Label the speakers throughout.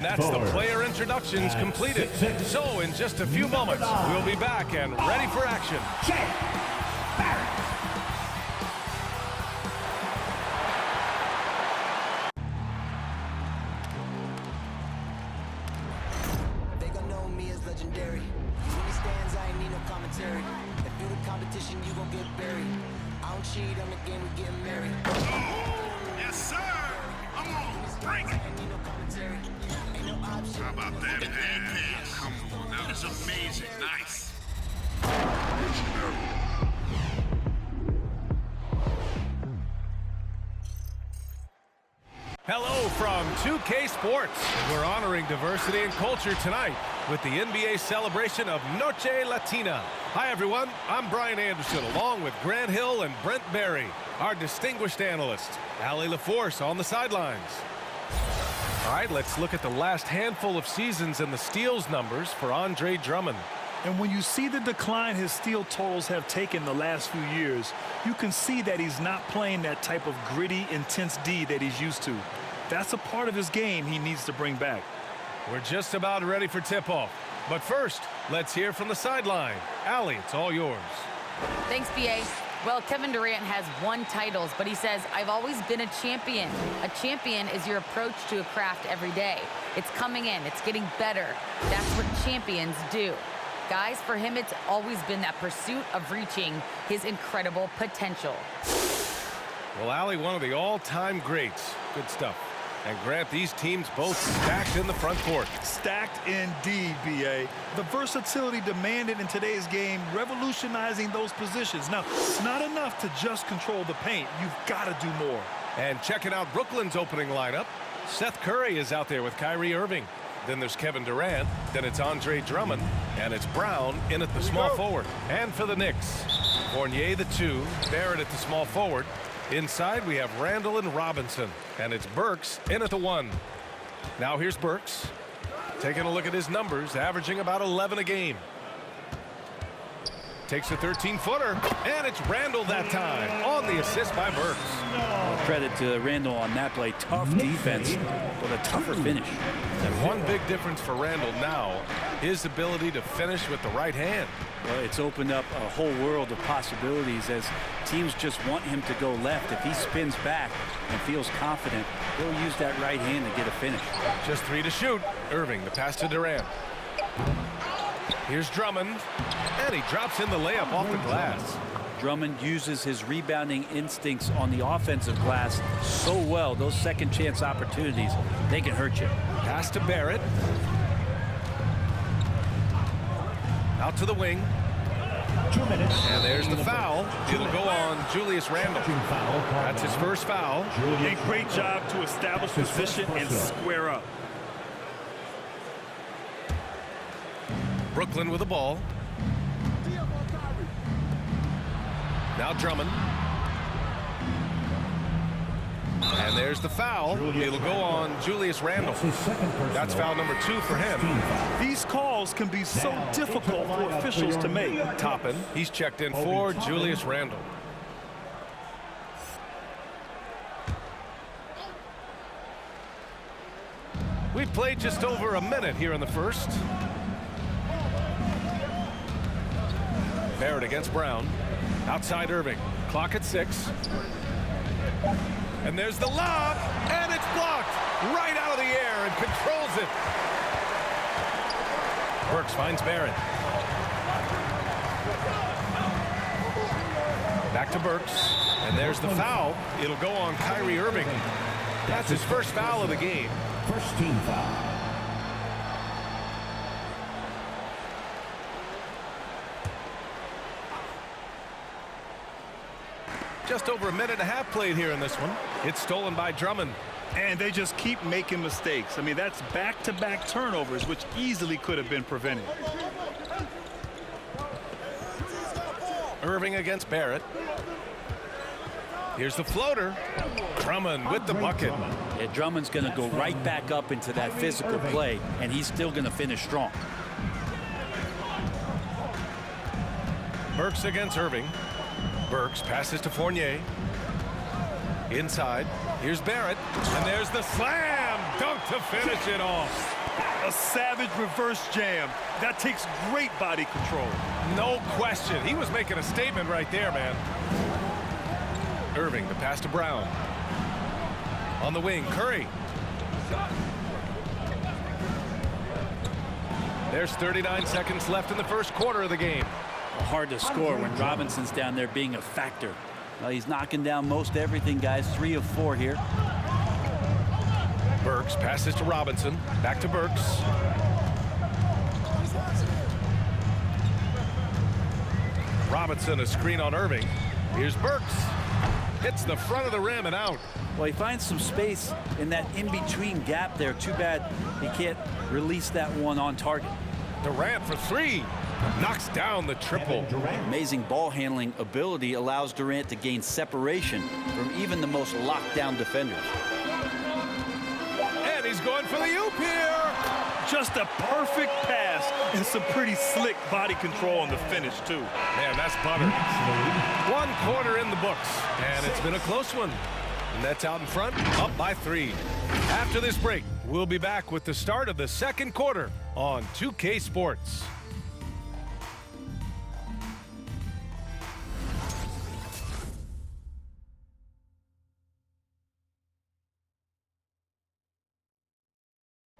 Speaker 1: That's the player introductions completed. So in just a few moments, we'll be back and ready for action.
Speaker 2: They gon' know me as legendary. When he stands, I ain't need no commentary. If you the competition, you gon' get buried. I don't cheat on the game, we getting married.
Speaker 3: Yes, sir. Come on, bring it. How about that pass? Come on, now this is amazing. Nice.
Speaker 1: Hello from 2K Sports. We're honoring diversity and culture tonight with the NBA celebration of Noche Latina. Hi, everyone. I'm Brian Anderson, along with Grant Hill and Brent Barry, our distinguished analyst. Allie LaForce on the sidelines. All right, let's look at the last handful of seasons and the steals numbers for Andre Drummond.
Speaker 4: And when you see the decline his steal totals have taken the last few years, you can see that he's not playing that type of gritty, intense D that he's used to. That's a part of his game he needs to bring back.
Speaker 1: We're just about ready for tip-off. But first, let's hear from the sideline. Allie, it's all yours.
Speaker 5: Thanks, B.A. Well, Kevin Durant has won titles, but he says, I've always been a champion. A champion is your approach to a craft every day. It's coming in. It's getting better. That's what champions do. Guys, for him, it's always been that pursuit of reaching his incredible potential.
Speaker 1: Well, Allie, one of the all-time greats. Good stuff. And Grant, these teams both stacked in the front court.
Speaker 4: Stacked indeed, B.A. The versatility demanded in today's game, revolutionizing those positions. Now, it's not enough to just control the paint. You've got to do more.
Speaker 1: And checking out Brooklyn's opening lineup, Seth Curry is out there with Kyrie Irving. Then there's Kevin Durant. Then it's Andre Drummond. And it's Brown in at the small forward. And for the Knicks, Fournier the 2, Barrett at the small forward. Inside, we have Randall and Robinson, and it's Burks in at the 1. Now here's Burks, taking a look at his numbers, averaging about 11 a game. Takes a 13-footer, and it's Randall that time on the assist by Burks.
Speaker 6: Well, credit to Randall on that play. Tough defense, but a tougher finish.
Speaker 1: And one big difference for Randall now, his ability to finish with the right hand.
Speaker 6: Well, it's opened up a whole world of possibilities as teams just want him to go left. If he spins back and feels confident, he'll use that right hand to get a finish.
Speaker 1: Just 3 to shoot. Irving, the pass to Durant. Here's Drummond, and he drops in the layup off the glass.
Speaker 6: Drummond uses his rebounding instincts on the offensive glass so well. Those second chance opportunities, they can hurt you.
Speaker 1: Pass to Barrett. Out to the wing.
Speaker 7: 2 minutes.
Speaker 1: And there's the foul. It'll go on Julius Randle. That's his first foul.
Speaker 4: A great job to establish position and square up.
Speaker 1: Brooklyn with the ball. Now Drummond. And there's the foul. It'll go on Julius Randle. That's foul number 2 for him.
Speaker 4: These calls can be so difficult for officials to make.
Speaker 1: Toppin, he's checked in for Julius Randle. We've played just over a minute here in the first. Barrett against Brown. Outside Irving. Clock at 6. And there's the lob, and it's blocked right out of the air and controls it. Burks finds Barrett. Back to Burks, and there's the foul. It'll go on Kyrie Irving. That's his first foul of the game.
Speaker 7: First team foul.
Speaker 1: Just over a minute and a half played here in this one. It's stolen by Drummond.
Speaker 4: And they just keep making mistakes. I mean, that's back-to-back turnovers, which easily could have been prevented.
Speaker 1: Irving against Barrett. Here's the floater. Drummond with the bucket.
Speaker 6: Yeah, Drummond's going to go right back up into that physical play, and he's still going to finish strong.
Speaker 1: Burks against Irving. Burks passes to Fournier. Inside. Here's Barrett. And there's the slam dunk to finish it off.
Speaker 4: A savage reverse jam. That takes great body control.
Speaker 1: No question. He was making a statement right there, man. Irving, the pass to Brown. On the wing, Curry. There's 39 seconds left in the first quarter of the game.
Speaker 6: Hard to score when Robinson's down there being a factor. Well, he's knocking down most everything, guys. 3 of 4 here.
Speaker 1: Burks passes to Robinson. Back to Burks. Robinson, a screen on Irving. Here's Burks. Hits the front of the rim and out.
Speaker 6: Well, he finds some space in that in-between gap there. Too bad he can't release that one on target.
Speaker 1: Durant for 3. Knocks down the triple.
Speaker 6: Amazing ball handling ability allows Durant to gain separation from even the most locked down defenders.
Speaker 1: And he's going for the oop here.
Speaker 4: Just a perfect pass and some pretty slick body control on the finish, too.
Speaker 1: Man, that's butter. 1 quarter in the books, and it's been a close one. Nets out in front, up by 3. After this break, we'll be back with the start of the second quarter on 2K Sports.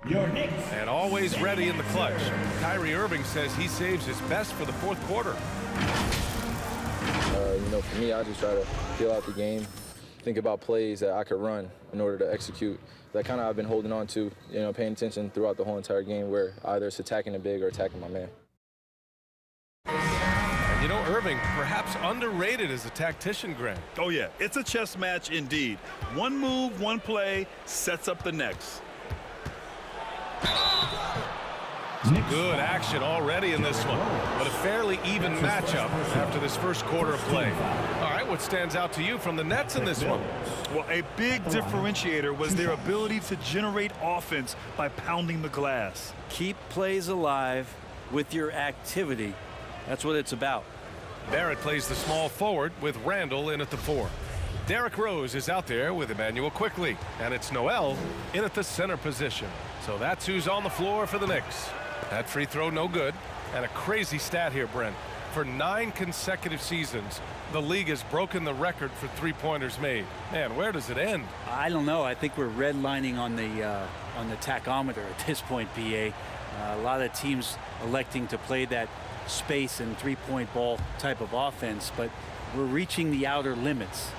Speaker 7: Your Knicks.
Speaker 1: And always ready in the clutch. Kyrie Irving says he saves his best for the fourth quarter.
Speaker 8: For me, I just try to feel out the game, think about plays that I could run in order to execute. That kind of I've been holding on to, paying attention throughout the whole entire game where either it's attacking the big or attacking my man.
Speaker 1: And Irving, perhaps underrated as a tactician, Grant.
Speaker 4: Oh, yeah, it's a chess match indeed. One move, one play sets up the next.
Speaker 1: Good action already in this one, but a fairly even matchup after this first quarter of play. All right, what stands out to you from the Nets in this one?
Speaker 4: Well, a big differentiator was their ability to generate offense by pounding the glass.
Speaker 6: Keep plays alive with your activity. That's what it's about.
Speaker 1: Barrett plays the small forward with Randall in at the 4. Derrick Rose is out there with Emmanuel Quickly, and it's Noel in at the center position. So that's who's on the floor for the Knicks. That free throw no good. And a crazy stat here, Brent. For 9 consecutive seasons, the league has broken the record for three-pointers made. Man, where does it end?
Speaker 6: I don't know. I think we're redlining on the tachometer at this point, PA. A lot of teams electing to play that space and three-point ball type of offense, but we're reaching the outer limits.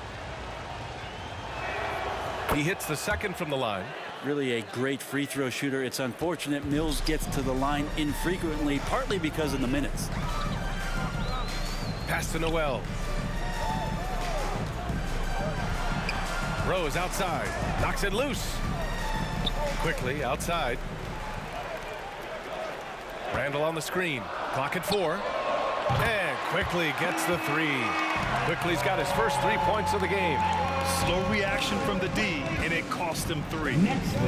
Speaker 1: He hits the second from the line.
Speaker 6: Really a great free throw shooter. It's unfortunate Mills gets to the line infrequently, partly because of the minutes.
Speaker 1: Pass to Noel. Rose outside. Knocks it loose. Quickly outside. Randall on the screen. Clock at 4. And Quickly gets the 3. Quickly's got his first 3 points of the game.
Speaker 4: Slow reaction from the D, and it cost him 3.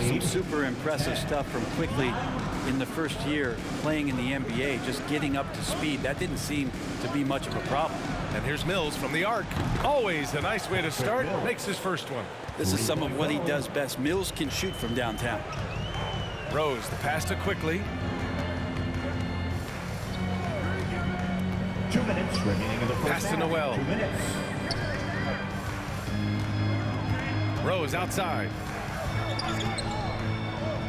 Speaker 6: Some super impressive stuff from Quickly in the first year playing in the NBA, just getting up to speed. That didn't seem to be much of a problem.
Speaker 1: And here's Mills from the arc. Always a nice way to start. Makes his first one.
Speaker 6: This is some of what he does best. Mills can shoot from downtown.
Speaker 1: Rose, the pass to Quickly.
Speaker 7: 2 minutes remaining in the first
Speaker 1: Pass to
Speaker 7: half.
Speaker 1: Noel.
Speaker 7: 2 minutes.
Speaker 1: Rose outside.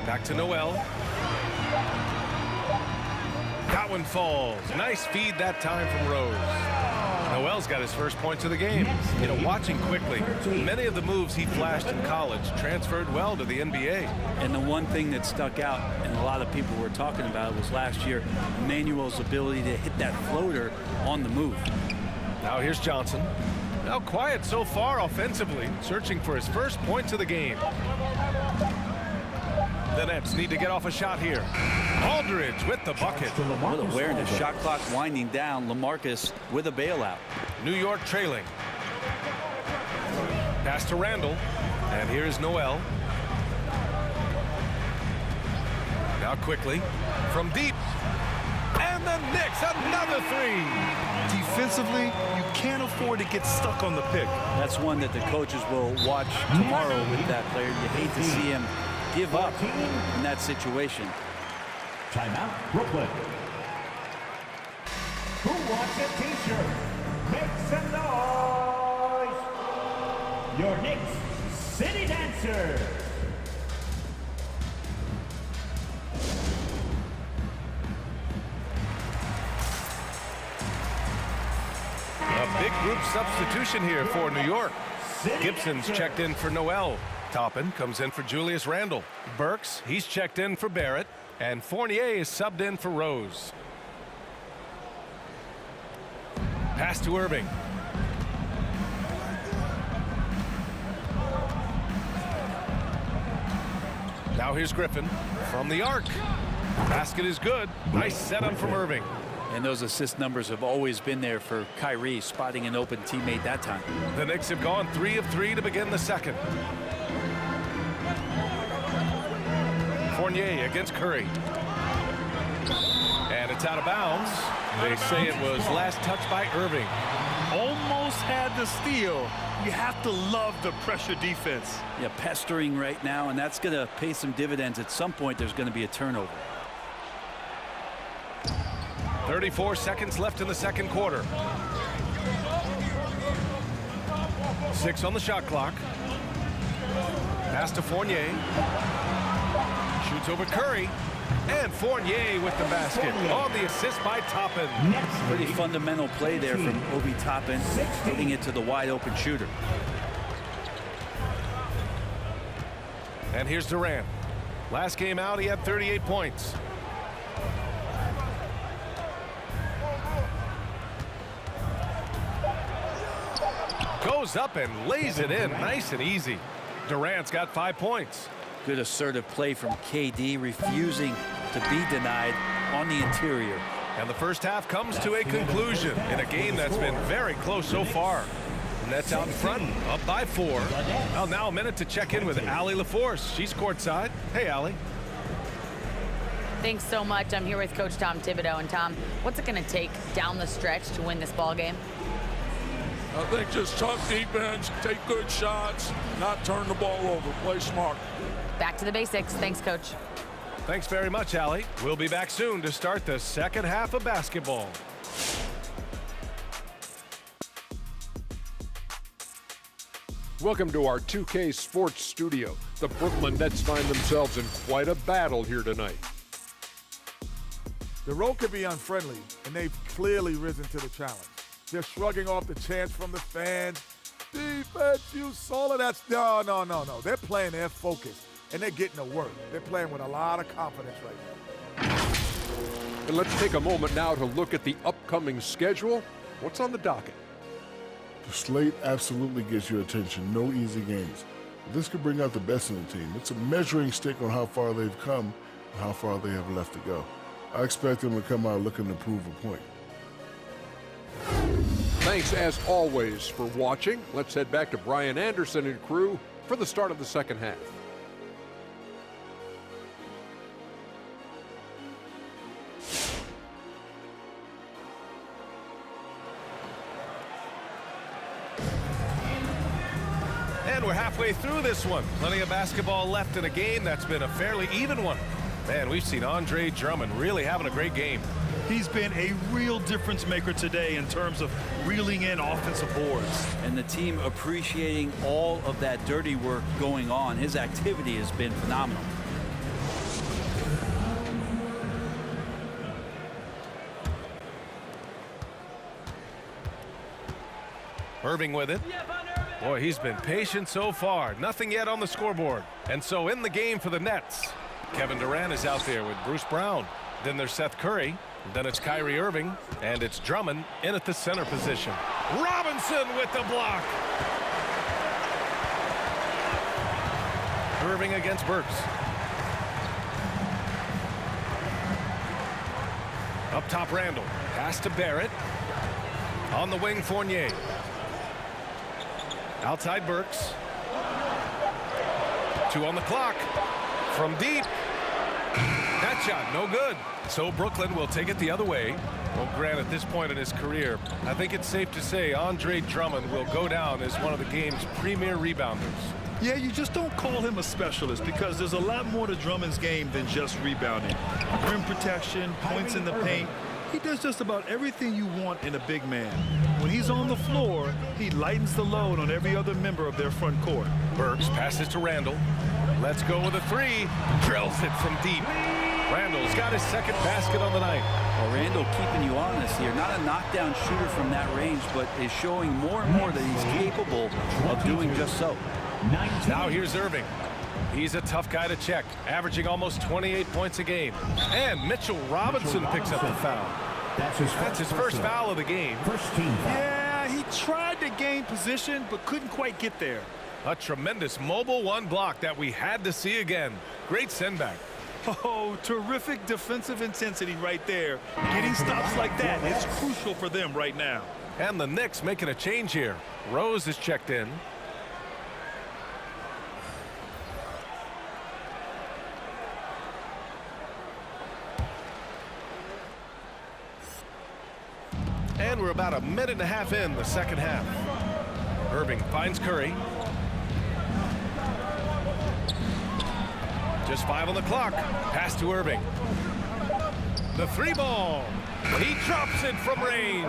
Speaker 1: Back to Noel. That one falls. Nice feed that time from Rose. Noel's got his first points of the game. Watching Quickly, many of the moves he flashed in college transferred well to the NBA.
Speaker 6: And the one thing that stuck out, and a lot of people were talking about it, was last year, Emmanuel's ability to hit that floater on the move.
Speaker 1: Now here's Johnson. Now quiet so far offensively, searching for his first points of the game. The Nets need to get off a shot here. Aldridge with the bucket.
Speaker 6: What awareness. Shot clock winding down. LaMarcus with a bailout.
Speaker 1: New York trailing. Pass to Randall. And here's Noel. Now Quickly from deep. And the Knicks, another 3.
Speaker 4: Defensively, you can't afford to get stuck on the pick.
Speaker 6: That's one that the coaches will watch tomorrow with that player. You hate to see him give up in that situation.
Speaker 7: Timeout, Brooklyn. Who wants a t-shirt? Make some noise. Your Knicks City Dancers.
Speaker 1: A big group substitution here for New York. Gibson's checked in for Noel. Toppin comes in for Julius Randle. Burks, he's checked in for Barrett. And Fournier is subbed in for Rose. Pass to Irving. Now here's Griffin from the arc. Basket is good. Nice setup from Irving.
Speaker 6: And those assist numbers have always been there for Kyrie, spotting an open teammate that time.
Speaker 1: The Knicks have gone 3 of 3 to begin the second. Fournier against Curry. And it's out of bounds. They say it was last touched by Irving.
Speaker 4: Almost had the steal. You have to love the pressure defense.
Speaker 6: Yeah, pestering right now, and that's going to pay some dividends. At some point, there's going to be a turnover.
Speaker 1: 34 seconds left in the second quarter. 6 on the shot clock. Pass to Fournier. Shoots over Curry. And Fournier with the basket on the assist by Toppin.
Speaker 6: Pretty fundamental play there from Obi Toppin, hitting it to the wide open shooter.
Speaker 1: And here's Durant. Last game out, he had 38 points. Goes up and lays it in nice and easy. Durant's got 5 points.
Speaker 6: Good assertive play from KD, refusing to be denied on the interior.
Speaker 1: And the first half comes to a conclusion in a game that's been very close so far. Nets out in front, up by 4. Well, now a minute to check in with Allie LaForce. She's courtside. Hey, Allie.
Speaker 5: Thanks so much. I'm here with Coach Tom Thibodeau. And Tom, what's it going to take down the stretch to win this ball game?
Speaker 9: I think just tough defense, take good shots, not turn the ball over, play smart.
Speaker 5: Back to the basics. Thanks, Coach.
Speaker 1: Thanks very much, Allie. We'll be back soon to start the second half of basketball.
Speaker 10: Welcome to our 2K Sports Studio. The Brooklyn Nets find themselves in quite a battle here tonight.
Speaker 11: The road could be unfriendly, and they've clearly risen to the challenge. They're shrugging off the chants from the fans. Defense, you solid. That's no. They're playing their focus, and they're getting to work. They're playing with a lot of confidence right now.
Speaker 10: And let's take a moment now to look at the upcoming schedule. What's on the docket?
Speaker 12: The slate absolutely gets your attention. No easy games. This could bring out the best in the team. It's a measuring stick on how far they've come and how far they have left to go. I expect them to come out looking to prove a point.
Speaker 10: Thanks, as always, for watching. Let's head back to Brian Anderson and crew for the start of the second half.
Speaker 1: And we're halfway through this one. Plenty of basketball left in a game that's been a fairly even one. Man, we've seen Andre Drummond really having a great game.
Speaker 4: He's been a real difference maker today in terms of reeling in offensive boards.
Speaker 6: And the team appreciating all of that dirty work going on. His activity has been phenomenal.
Speaker 1: Irving with it. Boy, he's been patient so far. Nothing yet on the scoreboard. And so in the game for the Nets, Kevin Durant is out there with Bruce Brown. Then there's Seth Curry. Then it's Kyrie Irving. And it's Drummond in at the center position. Robinson with the block. Irving against Burks. Up top, Randle. Pass to Barrett. On the wing, Fournier. Outside Burks. 2 on the clock. From deep. That shot, no good. So Brooklyn will take it the other way. Well, Grant, at this point in his career, I think it's safe to say Andre Drummond will go down as one of the game's premier rebounders.
Speaker 4: Yeah, you just don't call him a specialist because there's a lot more to Drummond's game than just rebounding. Rim protection, points in the paint. He does just about everything you want in a big man. When he's on the floor, he lightens the load on every other member of their front court.
Speaker 1: Burks passes to Randall. Let's go with a three. Drills it from deep. Randall's got his second basket on the night.
Speaker 6: Well, Randall keeping you honest here. Not a knockdown shooter from that range, but is showing more and more that he's capable of doing just so.
Speaker 1: Now here's Irving. He's a tough guy to check, averaging almost 28 points a game. And Mitchell Robinson picks up the foul. That's his first foul of the game.
Speaker 4: Yeah, he tried to gain position, but couldn't quite get there.
Speaker 1: A tremendous mobile one block that we had to see again. Great send back.
Speaker 4: Oh, terrific defensive intensity right there. Getting stops like that is crucial for them right now.
Speaker 1: And the Knicks making a change here. Rose is checked in. And we're about a minute and a half in the second half. Irving finds Curry. Just 5 on the clock. Pass to Irving. The three ball. He drops it from range.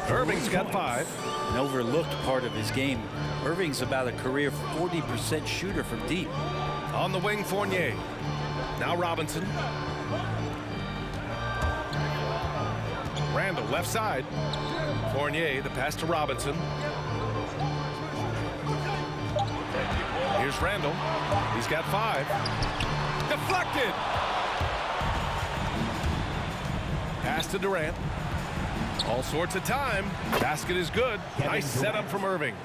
Speaker 1: Irving's got 5.
Speaker 6: An overlooked part of his game. Irving's about a career 40% shooter from deep.
Speaker 1: On the wing, Fournier. Now Robinson. Randall left side. Fournier, the pass to Robinson. Here's Randall. He's got 5. Deflected. Pass to Durant. All sorts of time. Basket is good. Nice setup from Irving.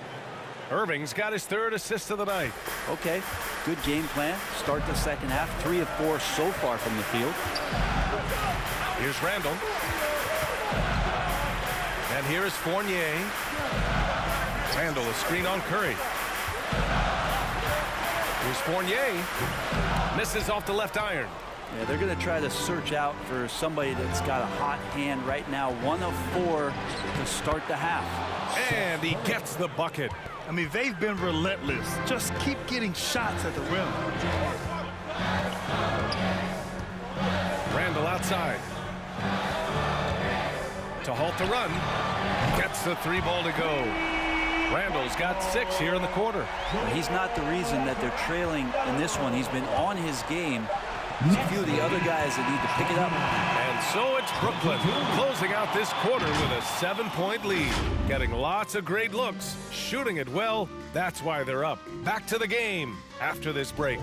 Speaker 1: Irving's got his 3rd assist of the night.
Speaker 6: Okay, good game plan. Start the second half. 3 of 4 so far from the field.
Speaker 1: Here's Randall. And here is Fournier. Randall, a screen on Curry. Here's Fournier. Misses off the left iron.
Speaker 6: Yeah, they're going to try to search out for somebody that's got a hot hand right now. 1 of 4 to start the half.
Speaker 1: And he gets the bucket.
Speaker 4: I mean, they've been relentless. Just keep getting shots at the rim.
Speaker 1: Randall outside. To halt the run. Gets the 3 ball to go. Randall's got 6 here in the quarter.
Speaker 6: He's not the reason that they're trailing in this one. He's been on his game. There's a few of the other guys that need to pick it up.
Speaker 1: And so it's Brooklyn closing out this quarter with a 7-point lead. Getting lots of great looks, shooting it well. That's why they're up. Back to the game after this break.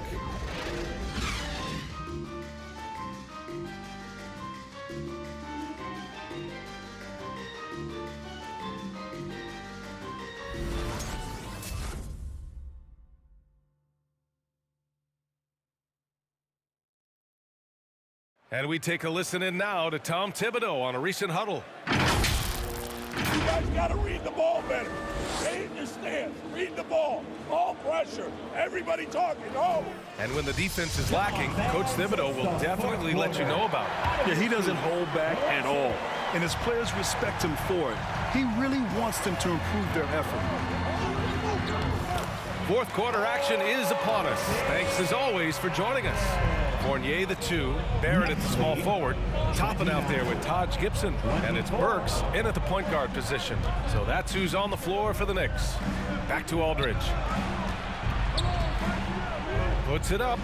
Speaker 1: And we take a listen in now to Tom Thibodeau on a recent huddle.
Speaker 9: You guys got to read the ball better. Stay in your stance. Read the ball. All pressure. Everybody talking. Oh.
Speaker 1: And when the defense is lacking, Coach Thibodeau will definitely let you know about it.
Speaker 4: Yeah, he doesn't hold back at all. And his players respect him for it. He really wants them to improve their effort.
Speaker 1: Fourth quarter action is upon us. Thanks as always for joining us. Fournier the 2, Barrett at the small forward, topping out there with Taj Gibson, and it's Burks in at the point guard position. So that's who's on the floor for the Knicks. Back to Aldridge. Puts it up.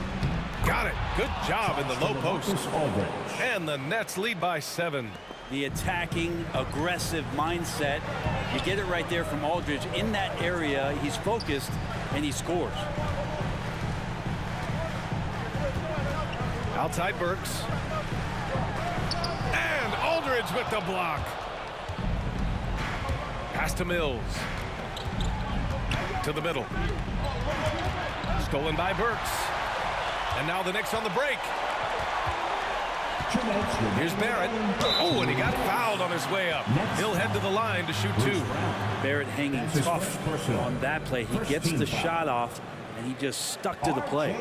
Speaker 1: Got it. Good job in the low post. And the Nets lead by 7.
Speaker 6: The attacking, aggressive mindset. You get it right there from Aldridge. In that area, he's focused, and he scores.
Speaker 1: Outside Burks. And Aldridge with the block. Pass to Mills. To the middle. Stolen by Burks. And now the Knicks on the break. Here's Barrett. Oh, and he got fouled on his way up. He'll head to the line to shoot 2.
Speaker 6: Barrett hanging tough on that play. He gets the shot off, and he just stuck to the play.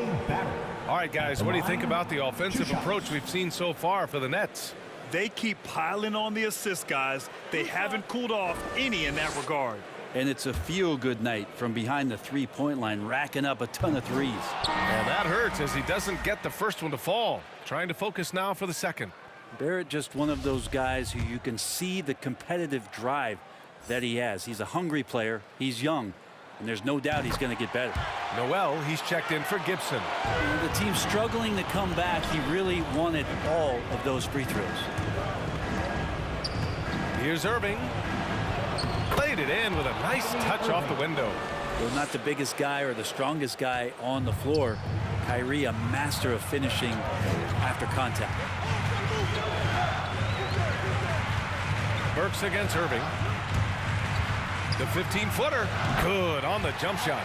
Speaker 1: All right, guys, what do you think about the offensive approach we've seen so far for the Nets?
Speaker 4: They keep piling on the assist, guys. They haven't cooled off any in that regard.
Speaker 6: And it's a feel-good night from behind the three-point line, racking up a ton of threes.
Speaker 1: And that hurts as he doesn't get the first one to fall. Trying to focus now for the second.
Speaker 6: Barrett, just one of those guys who you can see the competitive drive that he has. He's a hungry player. He's young. And there's no doubt he's going to get better.
Speaker 1: Noel, he's checked in for Gibson.
Speaker 6: The team's struggling to come back. He really wanted all of those free throws.
Speaker 1: Here's Irving. Played it in with a nice touch off the window.
Speaker 6: Though not the biggest guy or the strongest guy on the floor, Kyrie a master of finishing after contact.
Speaker 1: Burks against Irving. The 15-footer. Good on the jump shot.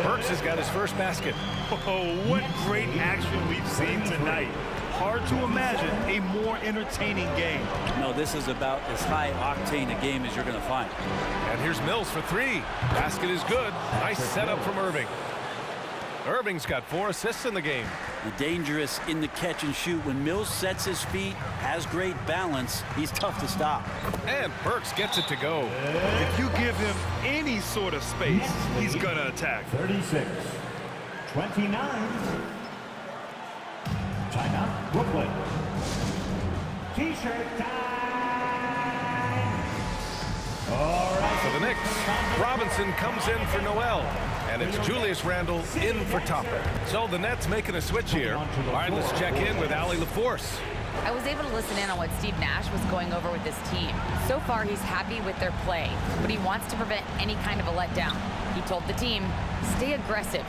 Speaker 1: Burks has got his first basket.
Speaker 4: Oh, what great action we've seen tonight. Hard to imagine a more entertaining game.
Speaker 6: No, this is about as high-octane a game as you're going to find.
Speaker 1: And here's Mills for three. Basket is good. Nice setup from Irving. Irving's got 4 assists in the game.
Speaker 6: Dangerous in the catch and shoot. When Mills sets his feet, has great balance, he's tough to stop.
Speaker 1: And Burks gets it to go.
Speaker 4: If you give him any sort of space, he's going to attack.
Speaker 7: 36, 29. Timeout, Brooklyn. T-shirt time. All right.
Speaker 1: For the Knicks, Robinson comes in for Noel. And it's Julius Randle in for Topper. So the Nets making a switch here. All right, let's check in with Allie LaForce.
Speaker 5: I was able to listen in on what Steve Nash was going over with his team. So far, he's happy with their play, but he wants to prevent any kind of a letdown. He told the team, stay aggressive.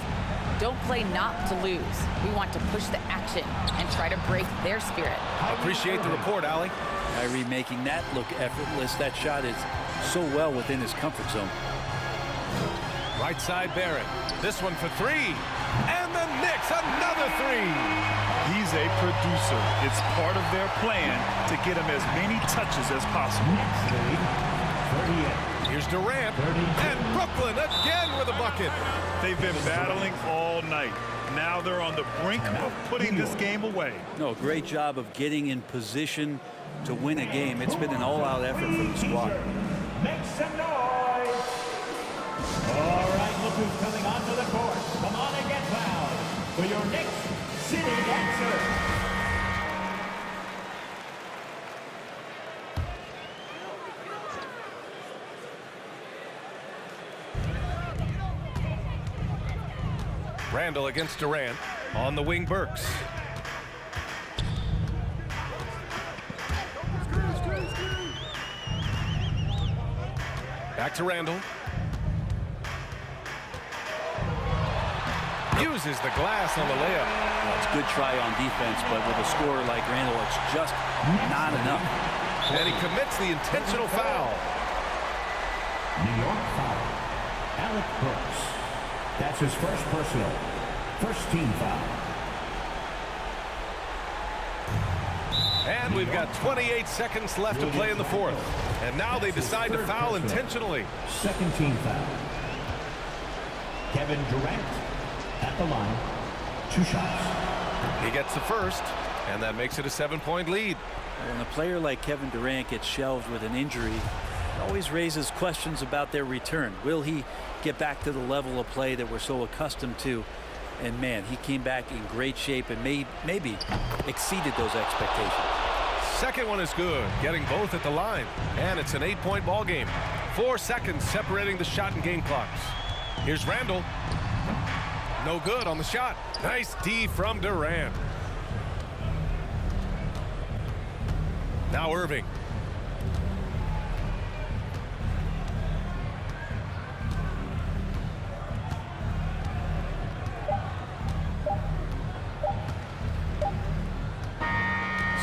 Speaker 5: Don't play not to lose. We want to push the action and try to break their spirit.
Speaker 1: Appreciate the report, Allie.
Speaker 6: Kyrie making that look effortless. That shot is so well within his comfort zone.
Speaker 1: Right side Barrett. This one for three. And the Knicks, another three.
Speaker 4: He's a producer. It's part of their plan to get him as many touches as possible.
Speaker 1: Here's Durant. And Brooklyn again with a bucket.
Speaker 4: They've been battling all night. Now they're on the brink of putting this game away.
Speaker 6: No, great job of getting in position to win a game. It's been an all-out effort from the squad.
Speaker 7: Make some noise. All right, look who's coming onto the court. Come on and get loud for your Knicks City Dancer.
Speaker 1: Randle against Durant. On the wing, Burks. Back to Randle. Uses the glass on the layup.
Speaker 6: Well, it's a good try on defense, but with a scorer like Randle, it's just not enough.
Speaker 1: And he commits the intentional foul.
Speaker 7: New York foul. Alec Burks. That's his first personal. First team foul.
Speaker 1: And we've got 28 seconds left to play in the fourth. And now they decide to foul intentionally.
Speaker 7: Second team foul. Kevin Durant at the line. 2 shots.
Speaker 1: He gets the first, and that makes it a 7-point lead.
Speaker 6: When a player like Kevin Durant gets shelved with an injury, it always raises questions about their return. Will he get back to the level of play that we're so accustomed to? And man, he came back in great shape and maybe exceeded those expectations.
Speaker 1: Second one is good, getting both at the line. And it's an 8-point ball game. 4 seconds separating the shot and game clocks. Here's Randle. No good on the shot. Nice D from Durant. Now Irving.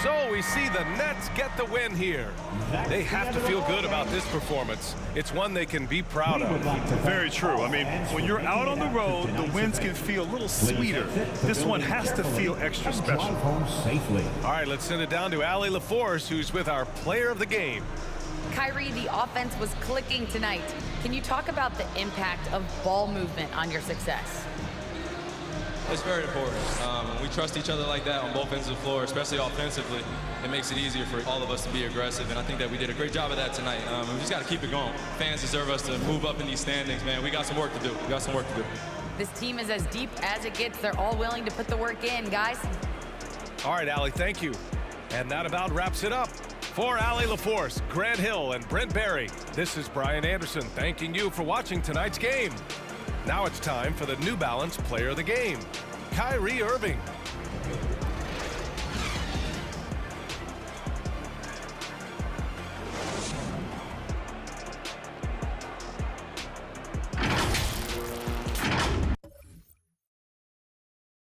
Speaker 1: So we see the Nets get the win here. They have to feel good about this performance. It's one they can be proud of.
Speaker 4: Very true. I mean, when you're out on the road, the wins can feel a little sweeter. This one has to feel extra special.
Speaker 1: All right, let's send it down to Allie LaForce, who's with our player of the game.
Speaker 5: Kyrie, the offense was clicking tonight. Can you talk about the impact of ball movement on your success?
Speaker 13: It's very important. When we trust each other like that on both ends of the floor, especially offensively, it makes it easier for all of us to be aggressive, and I think that we did a great job of that tonight. We just got to keep it going. Fans deserve us to move up in these standings, man. We got some work to do. We got some work to do.
Speaker 5: This team is as deep as it gets. They're all willing to put the work in, guys.
Speaker 1: All right, Allie, thank you. And that about wraps it up. For Allie LaForce, Grant Hill, and Brent Barry, this is Brian Anderson thanking you for watching tonight's game. Now it's time for the New Balance Player of the Game, Kyrie Irving.